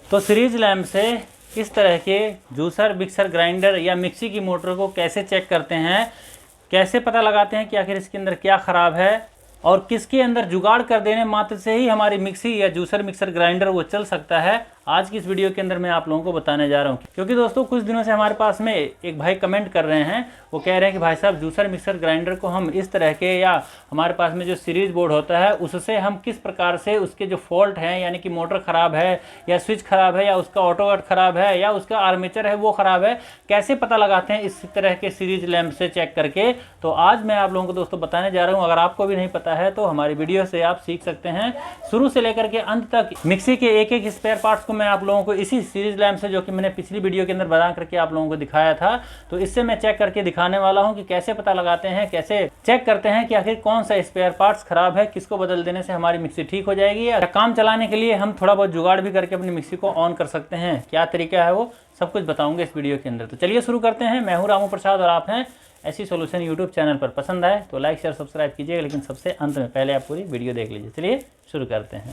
तो series lamp से इस तरह के जूसर, मिक्सर ग्राइंडर या मिक्सी की मोटर को कैसे चेक करते हैं, कैसे पता लगाते हैं कि आखिर इसके अंदर क्या ख़राब है और किसके अंदर जुगाड़ कर देने मात्र से ही हमारी मिक्सी या जूसर, मिक्सर ग्राइंडर वो चल सकता है, आज की इस वीडियो के अंदर मैं आप लोगों को बताने जा रहा हूँ। क्योंकि दोस्तों कुछ दिनों से हमारे पास में एक भाई कमेंट कर रहे हैं, वो कह रहे हैं कि भाई साहब जूसर, मिक्सर ग्राइंडर को हम इस तरह के या हमारे पास में जो सीरीज बोर्ड होता है उससे हम किस प्रकार से उसके जो फॉल्ट हैं, यानी कि मोटर ख़राब है या स्विच ख़राब है या उसका ऑटो कट ख़राब है या उसका आर्मेचर है वो ख़राब है, कैसे पता लगाते हैं इस तरह के सीरीज लैम्प से चेक करके। तो आज मैं आप लोगों को दोस्तों बताने जा रहा हूँ। अगर आपको भी नहीं पता है तो हमारी वीडियो से आप सीख सकते हैं। शुरू से लेकर के अंत तक मिक्सी के एक एक स्पेयर पार्ट्स को मैं आप लोगों को इसी सीरीज लैम्प से, जो कि मैंने पिछली वीडियो के अंदर बना करके आप लोगों को दिखाया था, तो इससे मैं चेक करके दिखाने वाला हूं कि कैसे पता लगाते हैं, कैसे चेक करते हैं कि आखिर कौन सा स्पेयर पार्ट्स खराब है, किसको बदल देने से हमारी मिक्सी ठीक हो जाएगी या काम चलाने के लिए हम थोड़ा बहुत जुगाड़ भी करके अपनी मिक्सी को ऑन कर सकते हैं। क्या तरीका है वो सब कुछ बताऊंगा इस वीडियो के अंदर। तो चलिए शुरू करते हैं। मैं हूँ रामू प्रसाद और आप हैं ऐसी सॉल्यूशन यूट्यूब चैनल पर। पसंद आए तो लाइक शेयर सब्सक्राइब कीजिएगा, लेकिन सबसे अंत में पहले आप पूरी वीडियो देख लीजिए। चलिए शुरू करते हैं।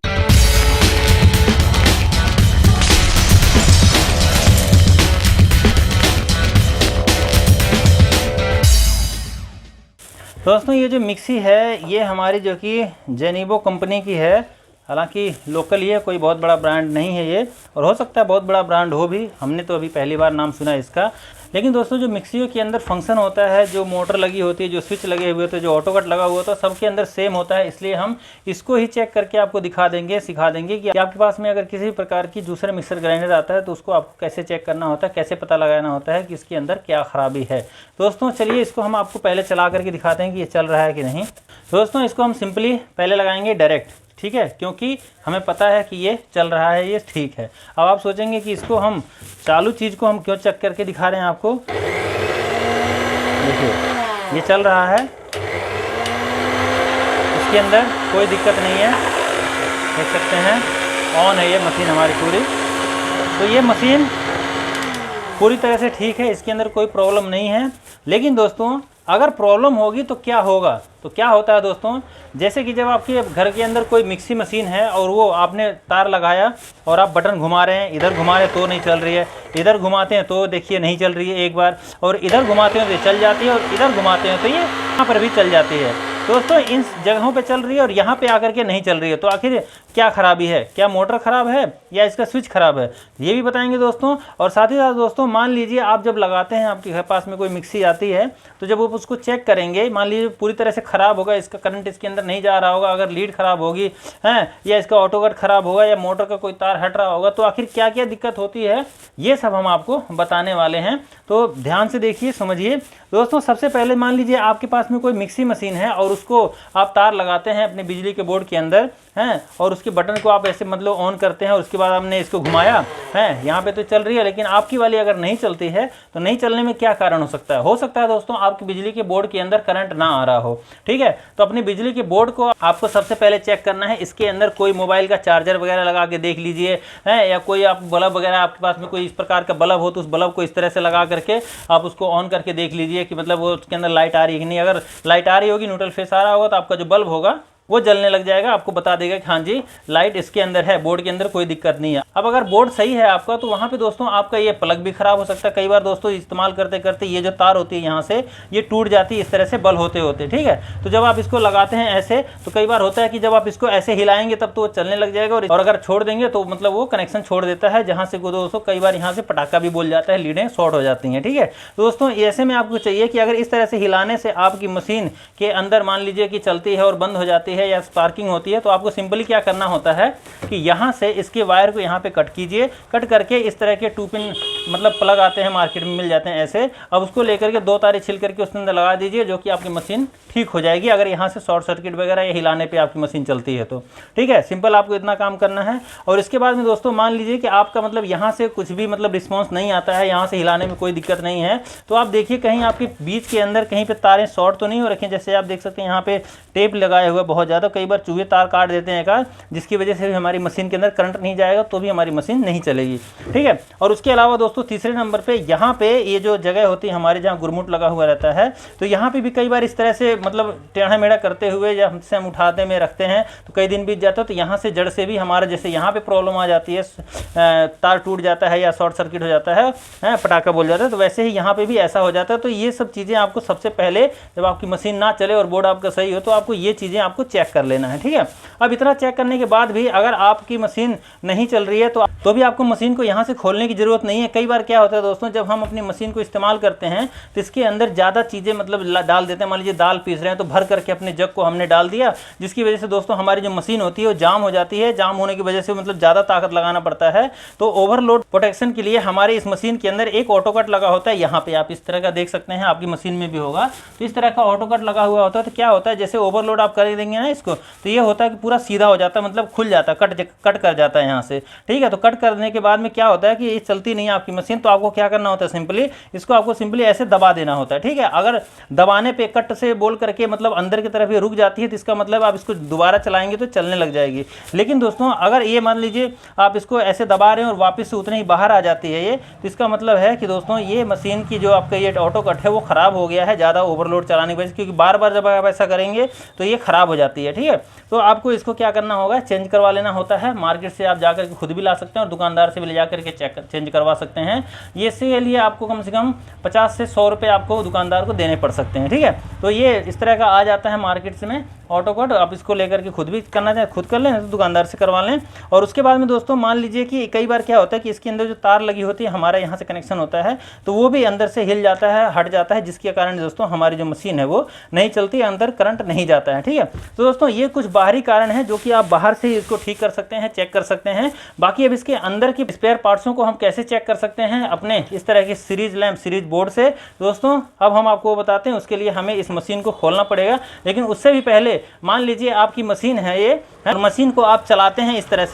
दोस्तों ये जो मिक्सी है ये हमारी जो कि जेनिबो कंपनी की है। हालांकि लोकल ही है, कोई बहुत बड़ा ब्रांड नहीं है ये, और हो सकता है बहुत बड़ा ब्रांड हो भी, हमने तो अभी पहली बार नाम सुना है इसका। लेकिन दोस्तों जो मिक्सियों के अंदर फंक्शन होता है, जो मोटर लगी होती है, जो स्विच लगे हुए होते हैं, जो ऑटो कट लगा हुआ होता है, सबके अंदर सेम होता है। इसलिए हम इसको ही चेक करके आपको दिखा देंगे, सिखा देंगे कि आपके पास में अगर किसी प्रकार की जूसर, मिक्सर ग्राइंडर आता है तो उसको आपको कैसे चेक करना होता है, कैसे पता लगाना होता है कि इसके अंदर क्या खराबी है। दोस्तों चलिए इसको हम आपको पहले चला करके दिखाते हैं कि ये चल रहा है कि नहीं। दोस्तों इसको हम सिंपली पहले लगाएंगे डायरेक्ट, ठीक है, क्योंकि हमें पता है कि ये चल रहा है, ये ठीक है। अब आप सोचेंगे कि इसको हम चालू चीज़ को हम क्यों चेक करके दिखा रहे हैं आपको। देखिए ये चल रहा है, इसके अंदर कोई दिक्कत नहीं है, देख सकते हैं ऑन है ये मशीन हमारी पूरी। तो ये मशीन पूरी तरह से ठीक है, इसके अंदर कोई प्रॉब्लम नहीं है। लेकिन दोस्तों अगर प्रॉब्लम होगी तो क्या होगा, तो क्या होता है दोस्तों, जैसे कि जब आपके घर के अंदर कोई मिक्सी मशीन है और वो आपने तार लगाया और आप बटन घुमा रहे हैं, इधर घुमा रहे हैं तो नहीं चल रही है, इधर घुमाते हैं तो देखिए नहीं चल रही है एक बार, और इधर घुमाते हैं तो ये चल जाती है, और इधर घुमाते हैं तो ये यहाँ पर भी चल जाती है। दोस्तों इन जगहों पे चल रही है और यहाँ पे आकर के नहीं चल रही है, तो आखिर क्या खराबी है, क्या मोटर ख़राब है या इसका स्विच ख़राब है, ये भी बताएंगे दोस्तों। और साथ ही साथ दोस्तों मान लीजिए आप जब लगाते हैं, आपके घर पास में कोई मिक्सी आती है, तो जब आप उसको चेक करेंगे, मान लीजिए पूरी तरह से ख़राब होगा, इसका करंट इसके अंदर नहीं जा रहा होगा, अगर लीड ख़राब होगी है या इसका ऑटो कट ख़राब होगा या मोटर का कोई तार हट रहा होगा, तो आखिर क्या क्या दिक्कत होती है ये सब हम आपको बताने वाले हैं। तो ध्यान से देखिए, समझिए दोस्तों। सबसे पहले मान लीजिए आपके पास में कोई मिक्सी मशीन है और उसको आप तार लगाते हैं अपने बिजली के बोर्ड के अंदर हैं, और उसके बटन को आप ऐसे मतलब ऑन करते हैं, और उसके बाद आपने इसको घुमाया है, यहाँ पे तो चल रही है, लेकिन आपकी वाली अगर नहीं चलती है तो नहीं चलने में क्या कारण हो सकता है दोस्तों आपकी बिजली के बोर्ड के अंदर करंट ना आ रहा हो, ठीक है। तो अपनी बिजली के बोर्ड को आपको सबसे पहले चेक करना है, इसके अंदर कोई मोबाइल का चार्जर वगैरह लगा के देख लीजिए है, या कोई आप बल्ब वगैरह आपके पास में कोई इस प्रकार का बल्ब हो तो उस बल्ब को इस तरह से लगा करके आप उसको ऑन करके देख लीजिए कि मतलब वो उसके अंदर लाइट आ रही है कि नहीं। अगर लाइट आ रही होगी, न्यूट्रल फेस आ रहा होगा, तो आपका जो बल्ब होगा वो जलने लग जाएगा, आपको बता देगा कि हाँ जी लाइट इसके अंदर है, बोर्ड के अंदर कोई दिक्कत नहीं है। अब अगर बोर्ड सही है आपका, तो वहाँ पे दोस्तों आपका ये प्लग भी खराब हो सकता है। कई बार दोस्तों इस्तेमाल करते करते ये जो तार होती है यहाँ से ये टूट जाती है इस तरह से बल होते होते, ठीक है। तो जब आप इसको लगाते हैं ऐसे, तो कई बार होता है कि जब आप इसको ऐसे हिलाएंगे तब तो वो चलने लग जाएगा, और अगर छोड़ देंगे तो मतलब वो कनेक्शन छोड़ देता है, जहाँ से दोस्तों कई बार यहाँ से पटाखा भी बोल जाता है, लीडें शॉर्ट हो जाती हैं, ठीक है। दोस्तों ऐसे में आपको चाहिए कि अगर इस तरह से हिलाने से आपकी मशीन के अंदर मान लीजिए कि चलती है और बंद हो जाती है या स्पार्किंग होती है, तो आपको सिंपली क्या करना होता है कि यहाँ से इसके वायर को यहाँ पे कट कीजिए, कट करके इस तरह के 2 पिन मतलब प्लग आते हैं मार्केट में मिल जाते हैं ऐसे, अब उसको लेकर के 2 तारें छिल करके उसके अंदर लगा दीजिए, जो कि आपकी मशीन ठीक हो जाएगी। अगर यहाँ से शॉर्ट सर्किट वगैरह या हिलाने पे आपकी मशीन चलती है तो ठीक है, सिंपल आपको इतना काम करना है। और इसके बाद में दोस्तों मान लीजिए कि आपका मतलब यहाँ से कुछ भी मतलब रिस्पॉन्स नहीं आता है, यहाँ से हिलाने में कोई दिक्कत नहीं है, तो आप देखिए कहीं आपके बीच के अंदर कहीं पे तारें शॉर्ट तो नहीं हो रखी हैं। जैसे आप देख सकते हैं यहाँ पे टेप लगाया हुआ बहुत ज़्यादा, कई बार चूहे तार काट देते हैं का, जिसकी वजह से भी हमारी मशीन के अंदर करंट नहीं जाएगा, तो भी हमारी मशीन नहीं चलेगी, ठीक है। और उसके अलावा दोस्तों दोस्तों तीसरे नंबर पे यहाँ पे ये जो जगह होती है हमारे जहाँ गुरमुट लगा हुआ रहता है, तो यहाँ पे भी कई बार इस तरह से मतलब टेढ़ा मेढ़ा करते हुए जब हमसे हम उठाते में रखते हैं तो कई दिन बीत जाता है, तो यहाँ से जड़ से भी हमारा जैसे यहाँ पे प्रॉब्लम आ जाती है, तार टूट जाता है या शॉर्ट सर्किट हो जाता है, पटाखा बोल जाता है, तो वैसे ही यहाँ पे भी ऐसा हो जाता है। तो ये सब चीज़ें आपको सबसे पहले जब आपकी मशीन ना चले और बोर्ड आपका सही हो तो आपको ये चीज़ें आपको चेक कर लेना है, ठीक है। अब इतना चेक करने के बाद भी अगर आपकी मशीन नहीं चल रही है तो भी आपको मशीन को यहाँ से खोलने की ज़रूरत नहीं है। कई बार क्या होता है दोस्तों, जब हम अपनी मशीन को इस्तेमाल करते हैं तो इसके अंदर ज़्यादा चीज़ें मतलब डाल देते हैं। मान लीजिए दाल पीस रहे हैं तो भर करके अपने जग को हमने डाल दिया, जिसकी वजह से दोस्तों हमारी जो मशीन होती है वो जाम हो जाती है। जाम होने की वजह से मतलब ज़्यादा ताकत लगाना पड़ता है। तो ओवरलोड प्रोटेक्शन के लिए हमारे इस मशीन के अंदर एक ऑटो कट लगा होता है। यहाँ पे आप इस तरह का देख सकते हैं, आपकी मशीन में भी होगा, तो इस तरह का ऑटो कट लगा हुआ होता है। तो क्या होता है, जैसे ओवरलोड आप कर देंगे ना इसको, तो ये होता है कि पूरा सीधा हो जाता है, मतलब खुल जाता है, कट कर जाता है यहाँ से, ठीक है। तो कट करने के बाद में क्या होता है कि ये चलती नहीं है आपकी मशीन, तो आपको क्या करना होता है, सिंपली इसको आपको सिंपली ऐसे दबा देना होता है, ठीक है। अगर दबाने पे कट से बोल करके मतलब अंदर की तरफ ये रुक जाती है तो इसका मतलब आप इसको दोबारा चलाएंगे तो चलने लग जाएगी। लेकिन दोस्तों अगर ये मान लीजिए आप इसको ऐसे दबा रहे हैं और वापस से उतने ही बाहर आ जाती है ये, तो इसका मतलब है कि दोस्तों ये मशीन की जो आपका ये ऑटो कट है वो ख़राब हो गया है ज़्यादा ओवरलोड चलाने की वजह से, क्योंकि बार बार जब आप ऐसा करेंगे तो ये ख़राब हो जाती है, ठीक है। तो आपको इसको क्या करना होगा, चेंज करवा लेना होता है। मार्केट से आप जाकर के खुद भी ला सकते हैं और दुकानदार से भी ले जाकर के चेंज करवा सकते हैं। ये इसके लिए आपको कम से कम 50 से 100 रुपये आपको दुकानदार को देने पड़ सकते हैं, ठीक है। तो ये इस तरह का आ जाता है मार्केट से में ऑटो कट। आप इसको लेकर के खुद भी करना चाहें खुद कर लें, तो दुकानदार से करवा लें। और उसके बाद में दोस्तों मान लीजिए कि कई बार क्या होता है कि इसके अंदर जो तार लगी होती है, हमारा यहाँ से कनेक्शन होता है, तो वो भी अंदर से हिल जाता है, हट जाता है, जिसके कारण दोस्तों हमारी जो मशीन है वो नहीं चलती, अंदर करंट नहीं जाता है, ठीक है। तो दोस्तों ये कुछ बाहरी कारण है जो कि आप बाहर से इसको ठीक कर सकते हैं, चेक कर सकते हैं। बाकी अब इसके अंदर के स्पेयर पार्ट्सों को हम कैसे चेक कर सकते हैं अपने इस तरह के सीरीज लैंप सीरीज बोर्ड से, दोस्तों अब हम आपको बताते हैं। उसके लिए हमें इस मशीन को खोलना पड़ेगा, लेकिन उससे भी पहले मान लीजिए आपकी मशीन है ये, मशीन को आप चलाते हैं इस तरह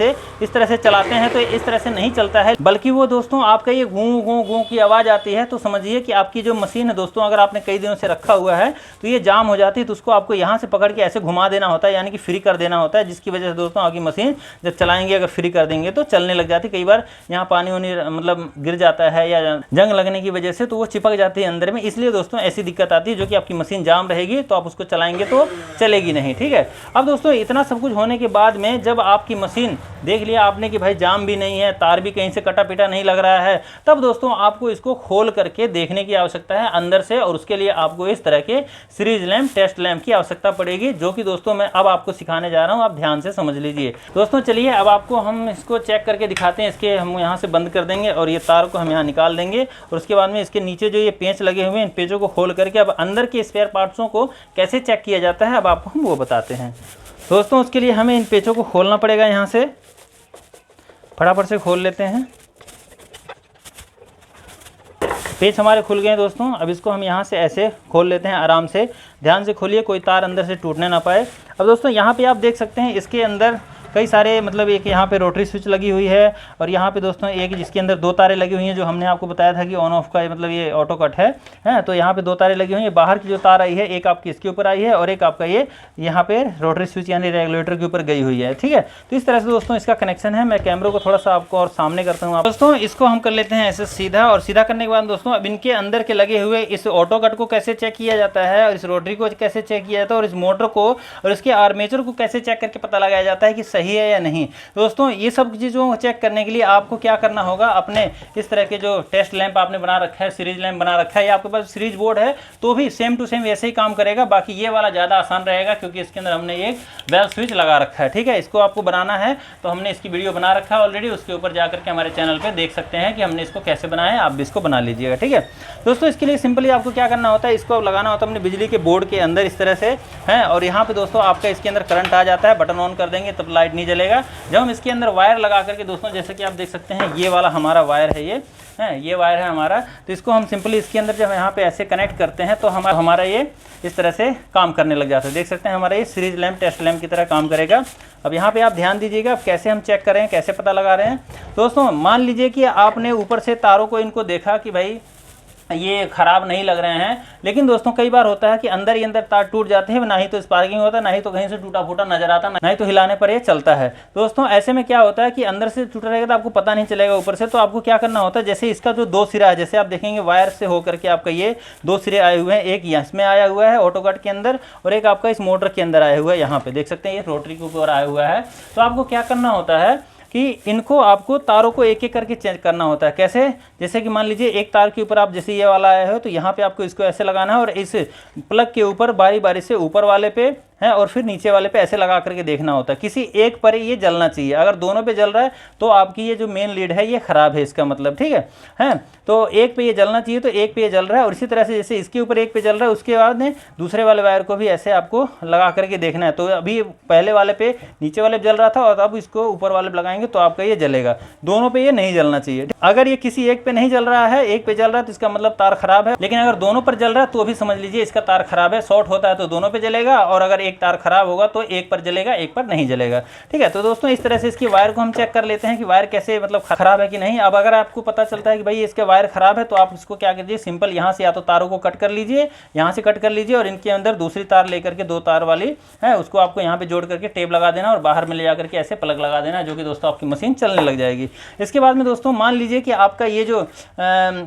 से चलाते हैं तो इस तरह से नहीं चलता है, बल्कि वो दोस्तों आपका ये गूं गूं गूं की आवाज़ आती है। तो समझिए कि आपकी जो मशीन है दोस्तों, अगर आपने कई दिनों से रखा हुआ है तो ये जाम हो जाती है, तो उसको आपको यहाँ से पकड़ के ऐसे घुमा देना होता है, यानी कि फ्री कर देना होता है, जिसकी वजह से दोस्तों आपकी मशीन जब चलाएंगे अगर फ्री कर देंगे तो चलने लग जाती है। कई बार यहाँ पानी वानी मतलब गिर जाता है या जंग लगने की वजह से तो वो चिपक जाती है अंदर में, इसलिए दोस्तों ऐसी दिक्कत आती है जो कि आपकी मशीन जाम रहेगी तो आप उसको चलाएंगे तो चलेगी नहीं, ठीक है। अब दोस्तों इतना सब कुछ होने के बाद में जब आपकी मशीन देख लिया आपने कि भाई जाम भी नहीं है, तार भी कहीं से कटा पिटा नहीं लग रहा है, तब दोस्तों आपको इसको खोल करके देखने की आवश्यकता है अंदर से। और उसके लिए आपको इस तरह के सीरीज लैंप टेस्ट लैंप की आवश्यकता पड़ेगी, जो कि दोस्तों मैं अब आपको सिखाने जा रहा हूं, आप ध्यान से समझ लीजिए। दोस्तों चलिए अब आपको हम इसको चेक करके दिखाते हैं। इसके हम यहाँ से बंद कर देंगे और ये तार को हम यहाँ निकाल देंगे, और उसके बाद में इसके नीचे जो ये पेंच लगे हुए हैं, इन पेंचों को खोल करके अब अंदर के स्पेयर पार्ट्सों को कैसे चेक किया जाता है अब आपको हम वो बताते हैं। दोस्तों उसके लिए हमें इन पेंचों को खोलना पड़ेगा, यहाँ से फटाफट से खोल लेते हैं। पेच हमारे खुल गए दोस्तों। अब इसको हम यहाँ से ऐसे खोल लेते हैं, आराम से ध्यान से खोलिए, कोई तार अंदर से टूटने ना पाए। अब दोस्तों यहाँ पे आप देख सकते हैं इसके अंदर कई सारे मतलब एक यहाँ पे रोटरी स्विच लगी हुई है, और यहाँ पे दोस्तों एक जिसके अंदर 2 तारें लगी हुई हैं, जो हमने आपको बताया था कि ऑन ऑफ का मतलब ये ऑटो कट है। तो यहाँ पे 2 तारें लगी हुई हैं। बाहर की जो तार आई है एक आपकी इसके ऊपर आई है और एक आपका ये यहाँ पे रोटरी स्विच यानी रेगुलेटर के ऊपर गई हुई है, ठीक है। तो इस तरह से दोस्तों इसका कनेक्शन है। मैं कैमरे को थोड़ा सा आपको और सामने करता हूँ। दोस्तों इसको हम कर लेते हैं ऐसे सीधा, और सीधा करने के बाद दोस्तों अब इनके अंदर के लगे हुए इस ऑटो कट को कैसे चेक किया जाता है, और इस रोटरी को कैसे चेक किया जाता है, और इस मोटर को और इसके आर्मेचर को कैसे चेक करके पता लगाया जाता है कि सही है या नहीं। दोस्तों ये सब चीज़ों को चेक करने के लिए आपको क्या करना होगा, अपने इस तरह के जो टेस्ट लैंप आपने बना रखा है, सीरीज लैंप बना रखा है, या आपके पास सीरीज बोर्ड है तो भी सेम टू सेम वैसे ही काम करेगा। बाकी ये वाला ज़्यादा आसान रहेगा क्योंकि इसके अंदर हमने एक बेल स्विच लगा रखा है, ठीक है। इसको आपको बनाना है तो हमने इसकी वीडियो बना रखा है ऑलरेडी, उसके ऊपर जाकर के हमारे चैनल पर देख सकते हैं कि हमने इसको कैसे बनाया है। आप भी इसको बना लीजिएगा, ठीक है। दोस्तों इसके लिए सिंपली आपको क्या करना होता है, इसको लगाना होता है अपने बिजली के बोर्ड के अंदर इस तरह से है, और यहाँ पे दोस्तों आपका इसके अंदर करंट आ जाता है। बटन ऑन कर देंगे तब लाइट नहीं जलेगा। जब हम इसके अंदर वायर लगा करके दोस्तों जैसे कि आप देख सकते हैं ये वाला हमारा वायर है, ये वायर है हमारा, तो इसको हम सिंपली इसके अंदर जब यहाँ पे ऐसे कनेक्ट करते हैं तो हमारा ये इस तरह से काम करने लग जाता है। देख सकते हैं हमारा ये सीरीज लैंप टेस्ट लैंप की तरह काम करेगा। अब यहाँ पे आप ध्यान दीजिएगा अब कैसे हम चेक करें, कैसे पता लगा रहे हैं। दोस्तों मान लीजिए कि आपने ऊपर से तारों को इनको देखा कि भाई ये ख़राब नहीं लग रहे हैं। लेकिन दोस्तों कई बार होता है कि अंदर ही अंदर तार टूट जाते हैं, ना ही तो स्पार्किंग होता है, ना ही तो कहीं से टूटा फूटा नजर आता, ना ही तो हिलाने पर ये चलता है। दोस्तों ऐसे में क्या होता है कि अंदर से टूटा रहेगा तो आपको पता नहीं चलेगा ऊपर से। तो आपको क्या करना होता है, जैसे इसका जो 2 सिरा है, जैसे आप देखेंगे वायर से होकर के आपका ये 2 सिरे आए हुए हैं, एक इसमें आया हुआ है ऑटो कट के अंदर, और एक आपका इस मोटर के अंदर आया हुआ है, यहाँ पे देख सकते हैं ये रोटरी के ऊपर आया हुआ है। तो आपको क्या करना होता है कि इनको आपको तारों को एक एक करके चेंज करना होता है। कैसे, जैसे कि मान लीजिए एक तार के ऊपर आप जैसे ये वाला आया है तो यहाँ पे आपको इसको ऐसे लगाना है, और इस प्लग के ऊपर बारी बारी से ऊपर वाले पे है और फिर नीचे वाले पे ऐसे लगा करके देखना होता है। किसी एक पर ये जलना चाहिए, अगर दोनों पे जल रहा है तो आपकी ये जो मेन लीड है ये खराब है, इसका मतलब, ठीक है। तो एक पे ये जलना चाहिए, तो एक पे ये जल रहा है, और इसी तरह से जैसे इसके ऊपर एक पे जल रहा है उसके बाद में दूसरे वाले वायर को भी ऐसे आपको लगा करके देखना है। तो अभी पहले वाले पे नीचे वाले पे जल रहा था और अब इसको ऊपर वाले पे लगाएंगे तो आपका ये जलेगा, दोनों पे ये नहीं जलना चाहिए। अगर ये किसी एक पे नहीं जल रहा है, एक पे जल रहा है तो इसका मतलब तार खराब है। लेकिन अगर दोनों पर जल रहा है तो भी समझ लीजिए इसका तार खराब है। शॉर्ट होता है तो दोनों पे जलेगा, और अगर एक तार खराब होगा तो एक पर जलेगा, एक पर नहीं जलेगा, ठीक है। तो दोस्तों इस तरह से इसकी वायर को हम चेक कर लेते हैं कि वायर कैसे मतलब खराब है कि नहीं। अब अगर आपको पता चलता है कि भाई इसके वायर खराब है तो आप इसको क्या कीजिए, सिंपल यहाँ से या तो तारों को कट कर लीजिए, यहाँ से कट कर लीजिए, और इनके अंदर दूसरी तार लेकर के 2 तार वाली है उसको आपको यहाँ पे जोड़ करके टेप लगा देना और बाहर में ले जाकर के ऐसे प्लग लगा देना, जो कि दोस्तों आपकी मशीन चलने लग जाएगी। इसके बाद में दोस्तों मान लीजिए कि आपका ये जो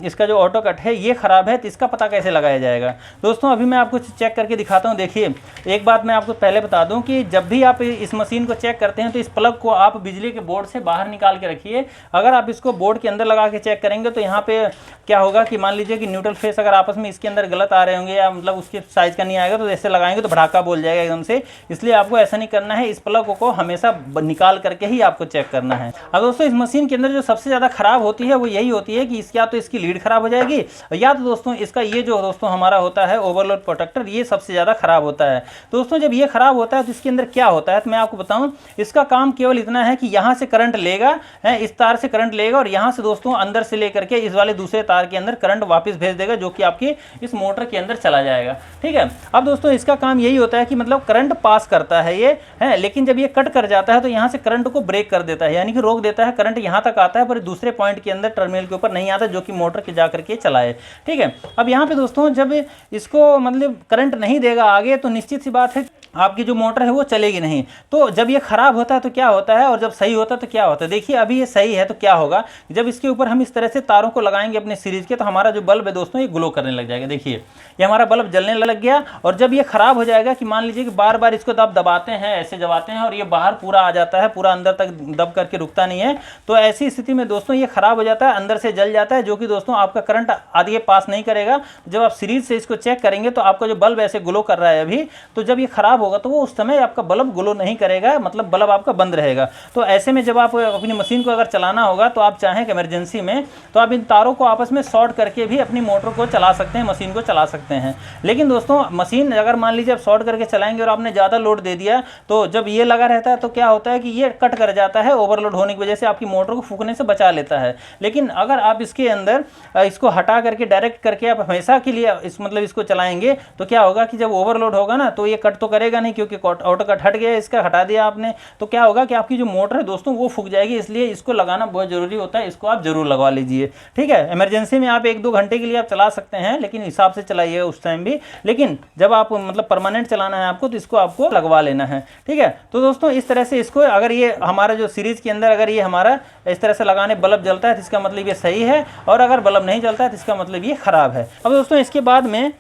इसका जो ऑटो कट है ये खराब है, तो इसका पता कैसे लगाया जाएगा। दोस्तों अभी मैं आपको चेक करके दिखाता हूँ। देखिए एक बात मैं आपको पहले बता दूं कि जब भी आप इस मशीन को चेक करते हैं तो इस प्लग को आप बिजली के बोर्ड से बाहर निकाल के रखिए। अगर आप इसको बोर्ड के अंदर लगा के चेक करेंगे तो यहाँ पे क्या होगा कि मान लीजिए कि न्यूट्रल फेस अगर आपस में इसके अंदर गलत आ रहे होंगे या मतलब उसके साइज का नहीं आएगा तो ऐसे लगाएंगे तो भड़ाका बोल जाएगा एकदम से। इसलिए आपको ऐसा नहीं करना है, इस प्लग को हमेशा निकाल करके ही आपको चेक करना है। अब दोस्तों इस मशीन के अंदर जो सबसे ज़्यादा खराब होती है वो यही होती है कि या तो इसकी लीड खराब हो जाएगी, या तो दोस्तों इसका ये जो दोस्तों हमारा होता है ओवरलोड प्रोटेक्टर, ये सबसे ज़्यादा खराब होता है। दोस्तों जब ये खराब होता है तो इसके अंदर क्या होता है तो मैं आपको बताऊं। इसका काम केवल इतना है कि यहाँ से करंट लेगा, इस तार से करंट लेगा, और यहाँ से दोस्तों अंदर से लेकर के इस वाले दूसरे तार के अंदर करंट वापस भेज देगा, जो कि आपकी इस मोटर के अंदर चला जाएगा, ठीक है। अब दोस्तों इसका काम यही होता है कि मतलब करंट पास करता है ये है, लेकिन जब ये कट कर जाता है तो यहाँ से करंट को ब्रेक कर देता है, यानी कि रोक देता है। करंट यहाँ तक आता है पर दूसरे पॉइंट के अंदर टर्मिनल के ऊपर नहीं आता, जो कि मोटर के जा करके चलाए, ठीक है। अब यहाँ पे दोस्तों जब इसको मतलब करंट नहीं देगा आगे तो निश्चित सी बात है आपकी जो मोटर है वो चलेगी नहीं। तो जब ये खराब होता है तो क्या होता है, और जब सही होता है तो क्या होता है। देखिए अभी ये सही है तो क्या होगा, जब इसके ऊपर हम इस तरह से तारों को लगाएंगे अपने सीरीज के, तो हमारा जो बल्ब है दोस्तों ये ग्लो करने लग जाएगा। देखिए ये हमारा बल्ब जलने लग गया। और जब ये खराब हो जाएगा कि मान लीजिए कि बार बार इसको दबाते हैं, ऐसे दबाते हैं और ये बाहर पूरा आ जाता है, पूरा अंदर तक दब करके रुकता नहीं है, तो ऐसी स्थिति में दोस्तों ये खराब हो जाता है, अंदर से जल जाता है, जो कि दोस्तों आपका करंट आगे पास नहीं करेगा। जब आप सीरीज से इसको चेक करेंगे तो आपका जो बल्ब ऐसे ग्लो कर रहा है अभी, तो जब ये खराब होगा तो वो उस समय आपका बल्ब ग्लो नहीं करेगा, मतलब बल्ब आपका बंद रहेगा। तो ऐसे में जब आप अपनी मशीन को अगर चलाना होगा तो आप चाहें कि इमरजेंसी में तो आप इन तारों को आपस में शॉर्ट करके भी अपनी मोटर को चला सकते हैं, मशीन को चला सकते हैं। लेकिन दोस्तों मशीन अगर मान लीजिए आप शॉर्ट करके चलाएंगे और आपने ज़्यादा लोड दे दिया तो जब ये लगा रहता है तो क्या होता है कि ये कट कर जाता है, ओवरलोड होने की वजह से आपकी मोटर को फूकने से बचा लेता है। लेकिन अगर आप इसके अंदर इसको हटा करके डायरेक्ट करके आप हमेशा के लिए इसको चलाएंगे तो क्या होगा कि जब ओवरलोड होगा ना तो ये कट तो करेगा नहीं, क्योंकि ऑटो कट हट गया, इसका हटा दिया आपने, तो क्या होगा कि आपकी जो मोटर है दोस्तों वो फूक जाएगी। इसलिए इसको लगाना बहुत जरूरी होता है, इसको आप जरूर लगवा लीजिए, ठीक है। इमरजेंसी में आप 1-2 घंटे के लिए आप चला सकते हैं, लेकिन हिसाब से चलाइए उस टाइम भी। लेकिन जब आप मतलब परमानेंट चलाना है आपको तो इसको आपको लगवा लेना है, ठीक है। तो दोस्तों इस तरह से इसको अगर ये हमारा जो सीरीज के अंदर अगर ये हमारा इस तरह से लगाने बल्ब जलता है तो इसका मतलब ये सही है, और अगर बल्ब नहीं जलता है तो इसका मतलब ये खराब है। अब दोस्तों इसके बाद में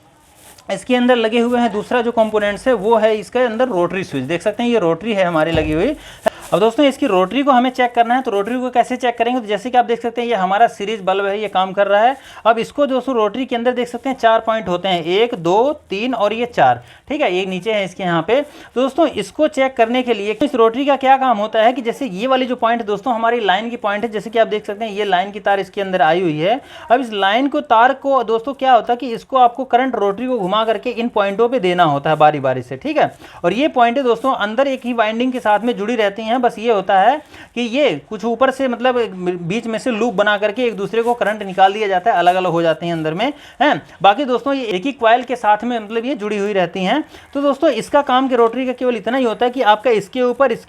इसके अंदर लगे हुए हैं दूसरा जो कंपोनेंट्स है वो है इसके अंदर रोटरी स्विच। देख सकते हैं ये रोटरी है हमारी लगी हुई। अब दोस्तों इसकी रोटरी को हमें चेक करना है, तो रोटरी को कैसे चेक करेंगे, तो जैसे कि आप देख सकते हैं ये हमारा सीरीज बल्ब है, ये काम कर रहा है। अब इसको दोस्तों रोटरी के अंदर देख सकते हैं 4 पॉइंट होते हैं, 1, 2, 3 और ये 4, ठीक है। ये नीचे है इसके यहाँ पे। तो दोस्तों इसको चेक करने के लिए इस रोटरी का क्या काम होता है कि जैसे ये वाली जो पॉइंट दोस्तों हमारी लाइन की पॉइंट है, जैसे कि आप देख सकते हैं ये लाइन की तार इसके अंदर आई हुई है। अब इस लाइन को तार को दोस्तों क्या होता है कि इसको आपको करंट रोटरी को घुमा करके इन पॉइंटों पे देना होता है बारी बारी से, ठीक है। और ये पॉइंटें दोस्तों अंदर एक ही वाइंडिंग के साथ में जुड़ी रहती हैं। बस ये होता है कि ये कुछ ऊपर से मतलब बीच में से लूप बना करके एक दूसरे को करंट निकाल दिया जाता है, अलग अलग हो जाते हैं अंदर में, हैं। बाकी दोस्तों ये एक ही कॉइल के साथ में मतलब ये जुड़ी हुई रहती हैं। तो दोस्तों इसका काम के रोटरी का केवल इतना ही होता है कि आपका इसके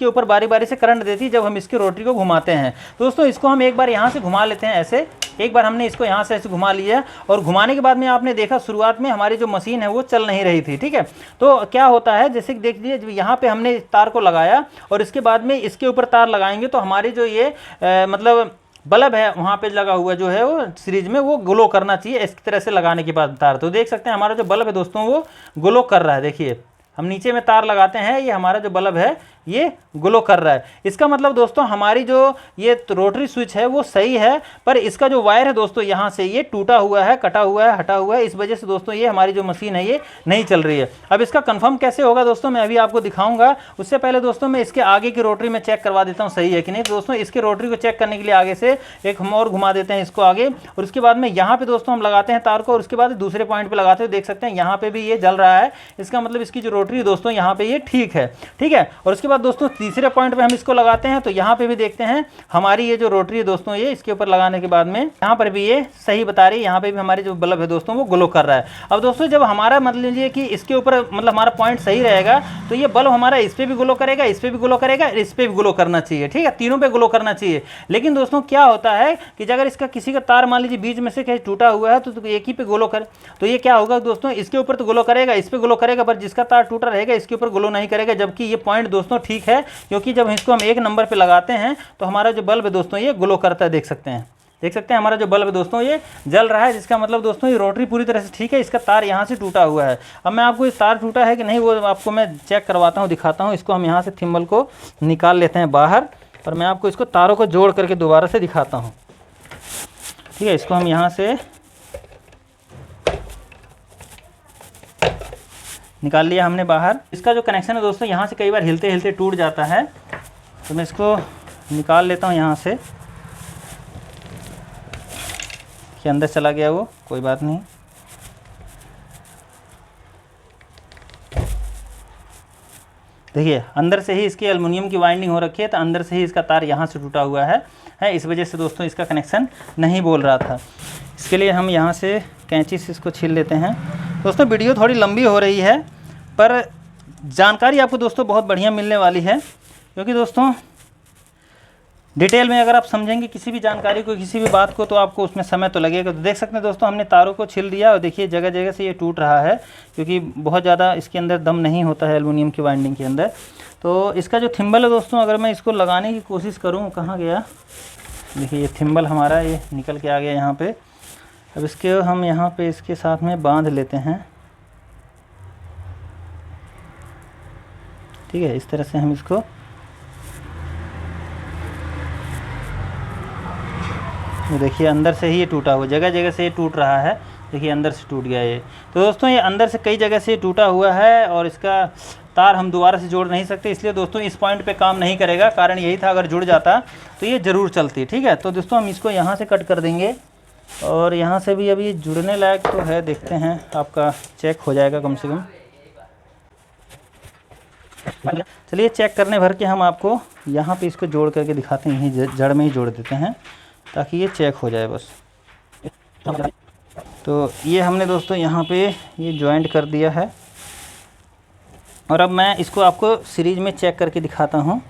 ऊपर बारी बारी से करंट देती है जब हम इसके रोटरी को घुमाते हैं। दोस्तों इसको हम एक बार यहाँ से घुमा लेते हैं ऐसे, एक बार हमने इसको यहाँ से ऐसे घुमा लिया और घुमाने के बाद में आपने देखा शुरुआत में हमारी जो मशीन है वो चल नहीं रही थी, ठीक है। तो क्या होता है, जैसे कि देख लीजिए यहाँ पे हमने तार को लगाया और इसके बाद में इसके ऊपर तार लगाएंगे तो हमारी जो ये मतलब बल्ब है वहाँ पे लगा हुआ जो है वो सीरीज में वो ग्लो करना चाहिए इस तरह से लगाने के बाद तार। तो देख सकते हैं हमारा जो बल्ब है दोस्तों वो ग्लो कर रहा है। देखिए हम नीचे में तार लगाते हैं, ये हमारा जो बल्ब है ये ग्लो कर रहा है। इसका मतलब दोस्तों हमारी जो ये रोटरी स्विच है वो सही है, पर इसका जो वायर है दोस्तों यहाँ से ये टूटा हुआ है, कटा हुआ है, हटा हुआ है। इस वजह से दोस्तों ये हमारी जो मशीन है ये नहीं चल रही है। अब इसका कंफर्म कैसे होगा दोस्तों मैं अभी आपको दिखाऊंगा। उससे पहले दोस्तों मैं इसके आगे की रोटरी में चेक करवा देता हूँ सही है कि नहीं। तो दोस्तों इसके रोटरी को चेक करने के लिए आगे से एक हम और घुमा देते हैं इसको आगे, और उसके बाद में यहाँ पे दोस्तों हम लगाते हैं तार को और उसके बाद दूसरे पॉइंट पर लगाते हैं। देख सकते हैं यहाँ पे भी ये जल रहा है, इसका मतलब इसकी जो रोटरी है दोस्तों यहाँ पे ये ठीक है, ठीक है। और उसके बाद दोस्तों तीसरे पॉइंट पे हम इसको लगाते हैं तो यहाँ पे भी देखते हैं हमारी ये जो रोटरी है दोस्तों ये इसके ऊपर लगाने के बाद में यहाँ पर भी ये सही बता रही है, यहाँ पे भी हमारी जो बल्ब है दोस्तों वो ग्लो कर रहा है। अब दोस्तों जब हमारा मतलब लीजिए कि इसके ऊपर मतलब हमारा पॉइंट सही रहेगा तो ये बल्ब हमारा इस पर भी ग्लो करेगा, इस पर भी ग्लो करेगा, इस पर भी ग्लो करना चाहिए, ठीक है, तीनों पे ग्लो करना चाहिए। लेकिन दोस्तों क्या होता है कि अगर इसका किसी का तार मान लीजिए बीच में से कहीं टूटा हुआ है तो एक ही पे ग्लो करे तो ये क्या होगा दोस्तों, इसके ऊपर तो ग्लो करेगा, इस पर ग्लो करेगा, पर जिसका तार टूटा रहेगा इसके ऊपर ग्लो नहीं करेगा। जबकि ये पॉइंट दोस्तों ठीक है, क्योंकि जब इसको हम एक नंबर पे लगाते हैं तो हमारा जो बल्ब है दोस्तों ये ग्लो करता है। देख सकते हैं हमारा जो बल्ब है दोस्तों ये जल रहा है, जिसका मतलब दोस्तों ये रोटरी पूरी तरह से ठीक है। इसका तार यहाँ से टूटा हुआ है। अब मैं आपको ये तार टूटा है कि नहीं वो आपको मैं चेक करवाता हूँ, दिखाता हूँ। इसको हम यहाँ से थिम्बल को निकाल लेते हैं बाहर और मैं आपको इसको तारों को जोड़ करके दोबारा से दिखाता हूँ, ठीक है। इसको हम यहाँ से निकाल लिया हमने बाहर। इसका जो कनेक्शन है दोस्तों यहाँ से कई बार हिलते हिलते टूट जाता है, तो मैं इसको निकाल लेता हूँ यहाँ से कि अंदर चला गया वो, कोई बात नहीं। देखिए अंदर से ही इसकी एल्युमिनियम की वाइंडिंग हो रखी है, तो अंदर से ही इसका तार यहाँ से टूटा हुआ है इस वजह से दोस्तों इसका कनेक्शन नहीं बोल रहा था। इसके लिए हम यहाँ से कैंची से इसको छील लेते हैं। दोस्तों वीडियो थोड़ी लंबी हो रही है पर जानकारी आपको दोस्तों बहुत बढ़िया मिलने वाली है, क्योंकि दोस्तों डिटेल में अगर आप समझेंगे किसी भी जानकारी को, किसी भी बात को, तो आपको उसमें समय तो लगेगा। तो देख सकते हैं दोस्तों हमने तारों को छील दिया और देखिए जगह जगह से ये टूट रहा है, क्योंकि बहुत ज़्यादा इसके अंदर दम नहीं होता है एल्युमिनियम की वाइंडिंग के अंदर। तो इसका जो थिम्बल है दोस्तों, अगर मैं इसको लगाने की कोशिश करूँ, कहाँ गया, देखिए ये थिम्बल हमारा ये निकल के आ गया यहाँ पर। अब इसके हम यहाँ पर इसके साथ में बांध लेते हैं, ठीक है। इस तरह से हम इसको देखिए अंदर से ही ये टूटा हुआ, जगह जगह से ये टूट रहा है। देखिए अंदर से टूट गया ये। तो दोस्तों ये अंदर से कई जगह से टूटा हुआ है और इसका तार हम दोबारा से जोड़ नहीं सकते, इसलिए दोस्तों इस पॉइंट पे काम नहीं करेगा। कारण यही था, अगर जुड़ जाता तो ये ज़रूर चलती, ठीक है। तो दोस्तों हम इसको यहाँ से कट कर देंगे और यहाँ से भी अभी जुड़ने लायक तो है, देखते हैं आपका चेक हो जाएगा कम से कम। चलिए चेक करने भर के हम आपको यहाँ पे इसको जोड़ करके दिखाते हैं, यहीं जड़ में ही जोड़ देते हैं ताकि ये चेक हो जाए बस। तो ये हमने दोस्तों यहाँ पे ये जॉइंट कर दिया है और अब मैं इसको आपको सीरीज में चेक करके दिखाता हूँ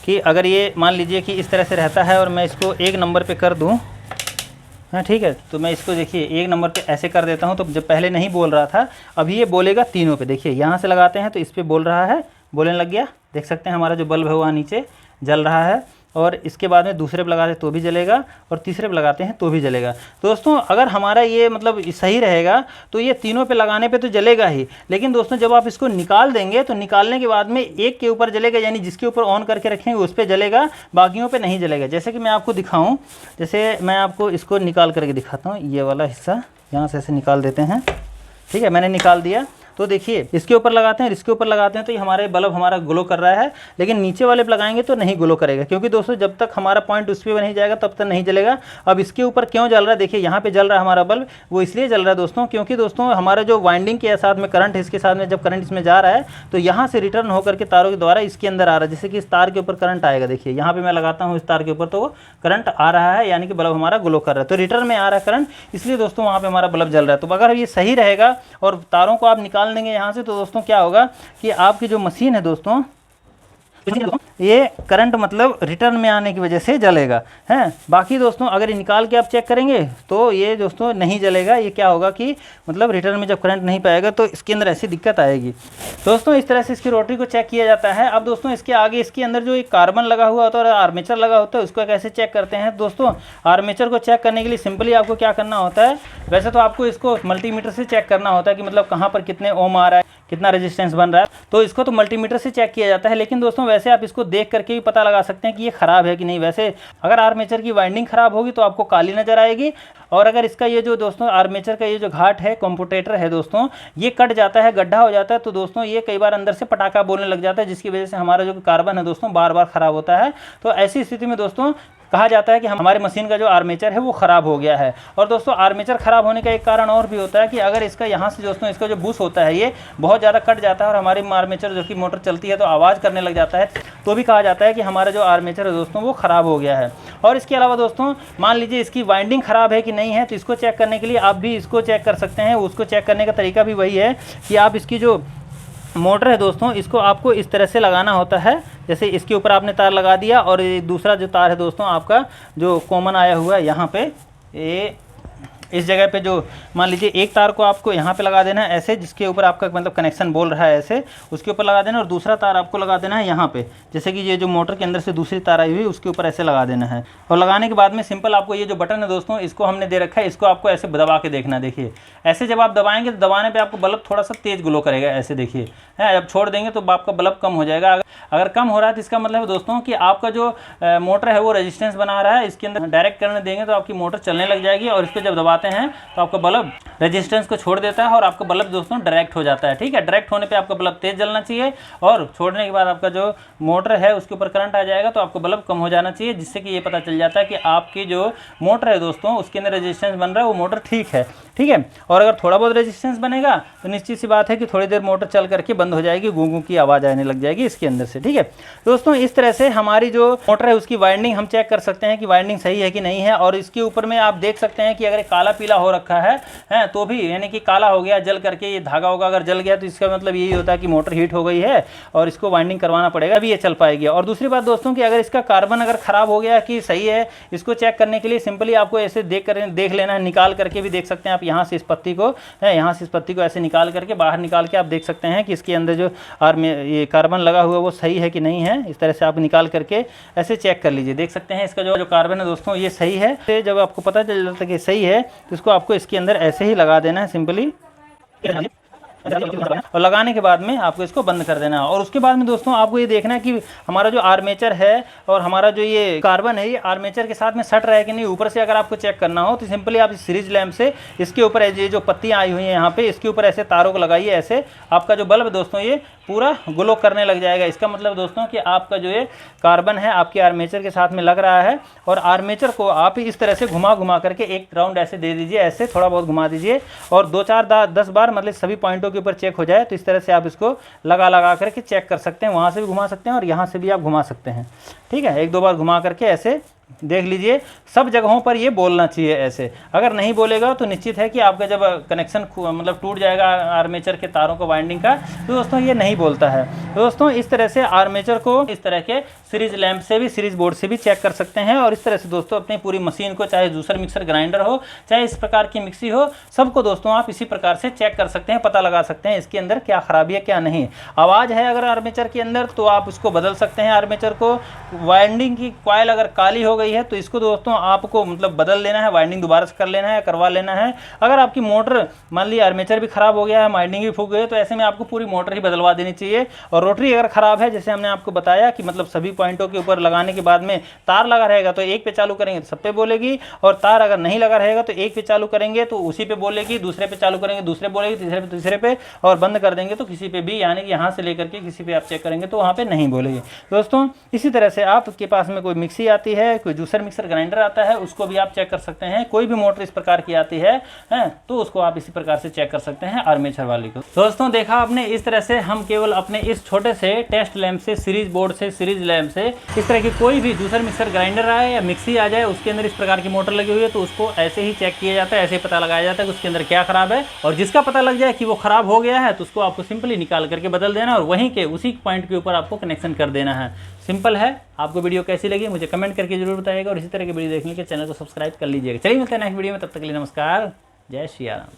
कि अगर ये मान लीजिए कि इस तरह से रहता है और मैं इसको एक नंबर पे कर दूँ, हाँ ठीक है। तो मैं इसको देखिए एक नंबर पे ऐसे कर देता हूँ, तो जब पहले नहीं बोल रहा था अभी ये बोलेगा तीनों पे। देखिए यहाँ से लगाते हैं तो इस पर बोल रहा है, बोलने लग गया। देख सकते हैं हमारा जो बल्ब है वहाँ नीचे जल रहा है, और इसके बाद में दूसरे पे लगाते हैं तो भी जलेगा और तीसरे पे लगाते हैं तो भी जलेगा। दोस्तों अगर हमारा ये मतलब सही रहेगा तो ये तीनों पे लगाने पे तो जलेगा ही, लेकिन दोस्तों जब आप इसको निकाल देंगे तो निकालने के बाद में एक के ऊपर जलेगा, यानी जिसके ऊपर ऑन करके रखेंगे उस पर जलेगा, बाकियों पे नहीं जलेगा। जैसे कि मैं आपको दिखाऊं, जैसे मैं आपको इसको निकाल करके दिखाता हूँ। ये वाला हिस्सा यहाँ से ऐसे निकाल देते हैं, ठीक है, मैंने निकाल दिया। तो देखिए इसके ऊपर लगाते हैं, इसके ऊपर लगाते हैं तो ये हमारे बल्ब हमारा ग्लो कर रहा है, लेकिन नीचे वाले पे लगाएंगे तो नहीं ग्लो करेगा, क्योंकि दोस्तों जब तक हमारा पॉइंट उस पर नहीं जाएगा तब तक नहीं जलेगा। अब इसके ऊपर क्यों जल रहा है, देखिए यहाँ पे जल रहा है हमारा बल्ब, वो इसलिए जल रहा है दोस्तों क्योंकि दोस्तों हमारा जो वाइंडिंग के साथ में करंट है, इसके साथ में जब करंट इसमें जा रहा है तो यहाँ से रिटर्न होकर के तारों के द्वारा इसके अंदर आ रहा है। जैसे कि इस तार के ऊपर करंट आएगा, देखिए यहाँ पे मैं लगाता हूँ इस तार के ऊपर तो वो करंट आ रहा है, यानी कि बल्ब हमारा ग्लो कर रहा है। तो रिटर्न में आ रहा है करंट, इसलिए दोस्तों वहाँ पे हमारा बल्ब जल रहा है। तो अगर ये सही रहेगा और तारों को आप निकाल देंगे यहाँ से, तो दोस्तों क्या होगा कि आपकी जो मशीन है दोस्तों ये करंट मतलब रिटर्न में आने की वजह से जलेगा हैं। बाकी दोस्तों अगर निकाल के आप चेक करेंगे तो ये दोस्तों नहीं जलेगा। ये क्या होगा कि मतलब रिटर्न में जब करंट नहीं पाएगा तो इसके अंदर ऐसी दिक्कत आएगी। दोस्तों इस तरह से इसकी रोटरी को चेक किया जाता है। अब दोस्तों इसके आगे इसके अंदर जो एक कार्बन लगा हुआ होता है और आर्मेचर लगा होता है, उसको कैसे चेक करते हैं दोस्तों। आर्मेचर को चेक करने के लिए सिंपली आपको क्या करना होता है, वैसे तो आपको इसको मल्टीमीटर से चेक करना होता है कि मतलब कहाँ पर कितने ओम आ रहा है, कितना रेजिस्टेंस बन रहा है, तो इसको तो मल्टीमीटर से चेक किया जाता है। लेकिन दोस्तों वैसे आप इसको देख करके भी पता लगा सकते हैं कि ये ख़राब है कि नहीं। वैसे अगर आर्मेचर की वाइंडिंग ख़राब होगी तो आपको काली नज़र आएगी, और अगर इसका ये जो दोस्तों आर्मेचर का ये जो घाट है, कॉम्पोटेटर है दोस्तों, ये कट जाता है, गड्ढा हो जाता है, तो दोस्तों ये कई बार अंदर से पटाखा बोलने लग जाता है, जिसकी वजह से हमारा जो कार्बन है दोस्तों बार बार ख़राब होता है। तो ऐसी स्थिति में दोस्तों कहा जाता है कि हमारी मशीन का जो आर्मेचर है वो ख़राब हो गया है। और दोस्तों आर्मेचर ख़राब होने का एक कारण और भी होता है कि अगर इसका यहाँ से दोस्तों इसका जो बुश होता है ये बहुत ज़्यादा कट जाता है और हमारी आर्मेचर जो कि मोटर चलती है तो आवाज़ करने लग जाता है, तो भी कहा जाता है कि हमारा जो आर्मेचर है दोस्तों वो ख़राब हो गया है। और इसके अलावा दोस्तों मान लीजिए इसकी वाइंडिंग ख़राब है कि नहीं है, तो इसको चेक करने के लिए आप भी इसको चेक कर सकते हैं। उसको चेक करने का तरीका भी वही है कि आप इसकी जो मोटर है दोस्तों इसको आपको इस तरह से लगाना होता है, जैसे इसके ऊपर आपने तार लगा दिया और दूसरा जो तार है दोस्तों आपका जो कॉमन आया हुआ है यहाँ पे, ये इस जगह पे जो मान लीजिए एक तार को आपको यहाँ पे लगा देना है ऐसे, जिसके ऊपर आपका मतलब कनेक्शन बोल रहा है ऐसे, उसके ऊपर लगा देना, और दूसरा तार आपको लगा देना है यहाँ पे, जैसे कि ये जो मोटर के अंदर से दूसरी तार आई हुई उसके ऊपर ऐसे लगा देना है। और लगाने के बाद में सिंपल आपको ये जो बटन है दोस्तों इसको हमने दे रखा है, इसको आपको ऐसे दबा के देखना। देखिए ऐसे जब आप दबाएंगे तो दबाने पर आपको बल्ब थोड़ा सा तेज़ ग्लो करेगा, ऐसे देखिए है। जब छोड़ देंगे तो आपका बल्ब कम हो जाएगा। अगर कम हो रहा है तो इसका मतलब है दोस्तों कि आपका जो मोटर है वो रेजिस्टेंस बना रहा है। इसके अंदर डायरेक्ट करंट देंगे तो आपकी मोटर चलने लग जाएगी, और इसको जब दबाते हैं तो आपका बल्ब रेजिस्टेंस को छोड़ देता है और आपका बल्ब दोस्तों डायरेक्ट हो जाता है। ठीक है, डायरेक्ट होने पे आपका बल्ब तेज जलना चाहिए, और छोड़ने के बाद आपका जो मोटर है उसके ऊपर करंट आ जाएगा तो आपका बल्ब कम हो जाना चाहिए, जिससे कि ये पता चल जाता है कि आपकी जो मोटर है दोस्तों उसके अंदर रेजिस्टेंस बन रहा है वो मोटर ठीक है। ठीक है, और अगर थोड़ा बहुत रेजिस्टेंस बनेगा तो निश्चित सी बात है कि थोड़ी देर मोटर चल करके बंद हो जाएगी, गूं गूं की आवाज़ आने लग जाएगी इसके अंदर से। ठीक है दोस्तों, इस तरह से हमारी जो मोटर है उसकी वाइंडिंग हम चेक कर सकते हैं कि वाइंडिंग सही है कि नहीं है। और इसके ऊपर में आप देख सकते हैं कि अगर काला पीला हो रखा है तो भी यानी कि काला हो गया जल करके, ये धागा होगा अगर जल गया तो इसका मतलब यही होता है कि मोटर हीट हो गई है और इसको वाइंडिंग करवाना पड़ेगा, अभी ये चल पाएगी। और दूसरी बात दोस्तों कि अगर इसका कार्बन अगर ख़राब हो गया कि सही है, इसको चेक करने के लिए सिंपली आपको ऐसे देख लेना है, निकाल करके भी देख सकते हैं आप। यहाँ से इस पत्ती को यहाँ से इस पत्ती को ऐसे निकाल करके बाहर निकाल के आप देख सकते हैं कि इसके अंदर जो ये कार्बन लगा हुआ है वो सही है कि नहीं है। इस तरह से आप निकाल करके ऐसे चेक कर लीजिए, देख सकते हैं इसका जो कार्बन है दोस्तों ये सही है। तो जब आपको पता चल जाता है कि सही है तो इसको आपको इसके अंदर ऐसे ही लगा देना है सिंपली, और लगाने के बाद में आपको इसको बंद कर देना है। और उसके बाद में दोस्तों आपको ये देखना है कि हमारा जो आर्मेचर है और हमारा जो ये कार्बन है ये आर्मेचर के साथ में सट रहा है कि नहीं। ऊपर से अगर आपको चेक करना हो तो सिंपली आप इस सीरीज लैंप से इसके ऊपर ये जो पत्तियां आई हुई हैं यहाँ पे इसके ऊपर ऐसे तारों को लगाइए, ऐसे आपका जो बल्ब दोस्तों ये पूरा ग्लो करने लग जाएगा। इसका मतलब दोस्तों कि आपका जो ये कार्बन है आपके आर्मेचर के साथ में लग रहा है, और आर्मेचर को आप इस तरह से घुमा करके एक राउंड ऐसे दे दीजिए, ऐसे थोड़ा बहुत घुमा दीजिए, और 2-4-10 बार मतलब सभी पॉइंटों के ऊपर चेक हो जाए तो इस तरह से आप इसको लगा करके चेक कर सकते हैं। वहाँ से भी घुमा सकते हैं और यहाँ से भी आप घुमा सकते हैं। ठीक है, 1-2 बार घुमा करके ऐसे देख लीजिए, सब जगहों पर ये बोलना चाहिए ऐसे। अगर नहीं बोलेगा तो निश्चित है कि आपका जब कनेक्शन मतलब टूट जाएगा आर्मेचर के तारों को वाइंडिंग का, तो दोस्तों ये नहीं बोलता है। दोस्तों इस तरह से आर्मेचर को इस तरह के सीरीज लैंप से भी, सीरीज बोर्ड से भी चेक कर सकते हैं। और इस तरह से दोस्तों अपनी पूरी मशीन को, चाहे जूसर मिक्सर ग्राइंडर हो, चाहे इस प्रकार की मिक्सी हो, सबको दोस्तों आप इसी प्रकार से चेक कर सकते हैं, पता लगा सकते हैं इसके अंदर क्या खराबी है क्या नहीं। आवाज़ है अगर आर्मेचर के अंदर तो आप उसको बदल सकते हैं आर्मेचर को। वाइंडिंग की कॉइल अगर काली हो गई है तो इसको दोस्तों आपको मतलब बदल लेना है, वाइंडिंग दोबारा से कर लेना है, करवा लेना है। अगर आपकी मोटर मान ली आर्मेचर भी खराब हो गया है, वाइंडिंग भी फूक गई है, तो ऐसे में आपको पूरी मोटर ही बदलवा देनी चाहिए। और रोटरी अगर खराब है, जैसे हमने आपको बताया कि मतलब सभी पॉइंटों के ऊपर लगाने के बाद में तार लगा रहेगा तो एक पे चालू करेंगे तो सब पे बोलेगी, और तार अगर नहीं लगा रहेगा तो एक पे चालू करेंगे तो उसी पे बोलेगी, दूसरे पे चालू करेंगे दूसरे बोलेगी, तीसरे पे और बंद कर देंगे तो किसी पे भी, यानी कि यहाँ से लेकर के किसी पे आप चेक करेंगे तो वहाँ पे नहीं बोलेगी। दोस्तों इसी तरह से आपके पास में कोई मिक्सी आती है, कोई जूसर मिक्सर ग्राइंडर आता है उसको भी आप चेक कर सकते हैं। कोई भी मोटर इस प्रकार की आती है तो उसको आप इसी प्रकार से चेक कर सकते हैं आर्मेचर वाली को। दोस्तों देखा आपने, इस तरह से हम केवल अपने इस छोटे से टेस्ट लैंप से, सीरीज बोर्ड से, सीरीज लैंप से इस तरह की कोई भी जूसर मिक्सर ग्राइंडर आए या मिक्सी आ जाए उसके अंदर इस प्रकार की मोटर लगी हुई है तो उसको ऐसे ही चेक किया जाता है, ऐसे ही पता लगाया जाता है कि उसके अंदर क्या खराब है। और जिसका पता लग जाए कि वो खराब हो गया है तो उसको आपको सिंपली निकाल करके बदल देना और वहीं के उसी पॉइंट के ऊपर आपको कनेक्शन कर देना है। सिंपल है। आपको वीडियो कैसी लगी मुझे कमेंट करके जरूर बताइएगा और इसी तरह की वीडियो देखने के चैनल को सब्सक्राइब कर लीजिएगा। चलिए मिलते हैं नेक्स्ट वीडियो में, तब तक के लिए नमस्कार, जय श्री राम।